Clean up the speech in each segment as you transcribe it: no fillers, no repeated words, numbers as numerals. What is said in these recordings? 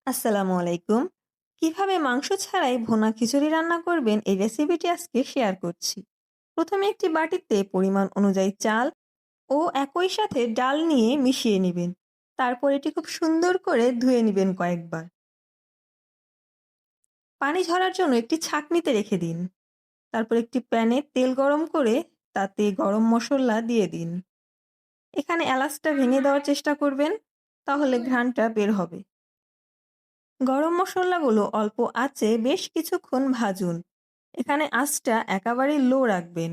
আসসালামু আলাইকুম। কিভাবে মাংস ছাড়াই ভুনা খিচুড়ি রান্না করবেন এই রেসিপিটি আজকে শেয়ার করছি। প্রথমে একটি বাটিতে পরিমাণ অনুযায়ী চাল ও একই সাথে ডাল নিয়ে মিশিয়ে নেবেন। তারপর এটি খুব সুন্দর করে ধুয়ে নেবেন কয়েকবার। পানি ঝরার জন্য একটি ছাঁকনিতে রেখে দিন। তারপর একটি প্যানে তেল গরম করে তাতে গরম মশলা দিয়ে দিন। এখানে এলাচটা ভেঙে দেওয়ার চেষ্টা করবেন, তাহলে ঘ্রাণটা বের হবে। গরম মশলাগুলো অল্প আঁচে বেশ কিছুক্ষণ ভাজুন। এখানে আঁচটা একেবারে লো রাখবেন।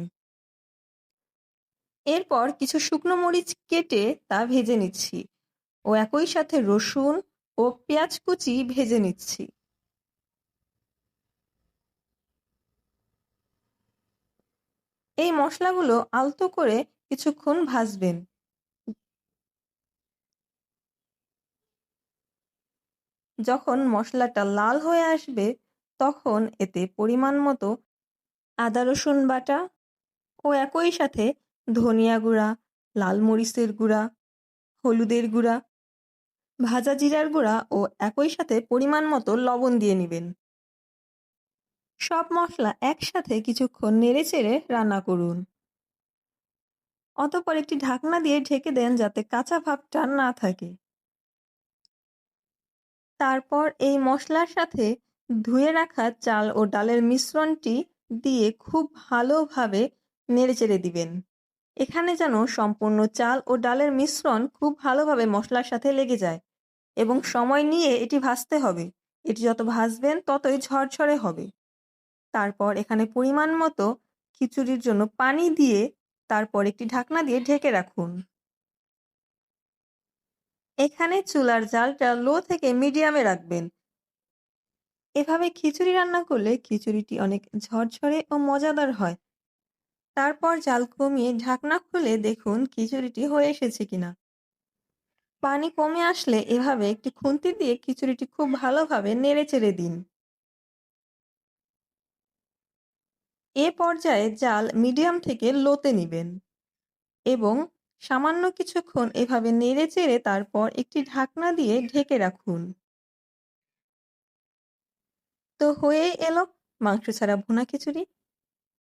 এরপর কিছু শুকনো মরিচ কেটে তা ভেজে নিচ্ছি ও একই সাথে রসুন ও পেঁয়াজ কুচি ভেজে নিচ্ছি। এই মশলাগুলো আলতো করে কিছুক্ষণ ভাজবেন। যখন মশলাটা লাল হয়ে আসবে, তখন এতে পরিমাণ মতো আদা রসুন বাটা ও একই সাথে ধনিয়া গুঁড়া, লাল মরিচের গুঁড়া, হলুদের গুঁড়া, ভাজা জিরার গুঁড়া ও একই সাথে পরিমাণ মতো লবণ দিয়ে নিবেন। সব মসলা একসাথে কিছুক্ষণ নেড়েচেড়ে রান্না করুন। অতঃপর একটি ঢাকনা দিয়ে ঢেকে দেন যাতে কাঁচা ভাবটা না থাকে। তারপর এই মশলার সাথে ধুয়ে রাখা চাল ও ডালের মিশ্রণটি দিয়ে খুব ভালোভাবে নেড়েচেড়ে দিবেন। এখানে যেন সম্পূর্ণ চাল ও ডালের মিশ্রণ খুব ভালোভাবে মশলার সাথে লেগে যায় এবং সময় নিয়ে এটি ভাজতে হবে। এটি যত ভাজবেন ততই ঝরঝরে হবে। তারপর এখানে পরিমাণ মতো খিচুড়ির জন্য পানি দিয়ে তারপর একটি ঢাকনা দিয়ে ঢেকে রাখুন। এখানে চুলার জালটা লো থেকে মিডিয়ামে রাখবেন। এভাবে খিচুড়ি রান্না করলে খিচুড়িটি অনেক ঝরঝরে ও মজাদার হয়। তারপর জাল কমিয়ে ঢাকনা খুলে দেখুন খিচুড়িটি হয়ে এসেছে কিনা। পানি কমে আসলে এভাবে একটি খুন্তি দিয়ে খিচুড়িটি খুব ভালোভাবে নেড়েচেড়ে দিন। এ পর্যায়ে জাল মিডিয়াম থেকে লোতে নিবেন এবং সামান্য কিছুক্ষণ এভাবে নেড়েচেড়ে তারপর একটি ঢাকনা দিয়ে ঢেকে রাখুন। তো হয়েই এলো মাংস ছাড়া ভুনা খিচুড়ি।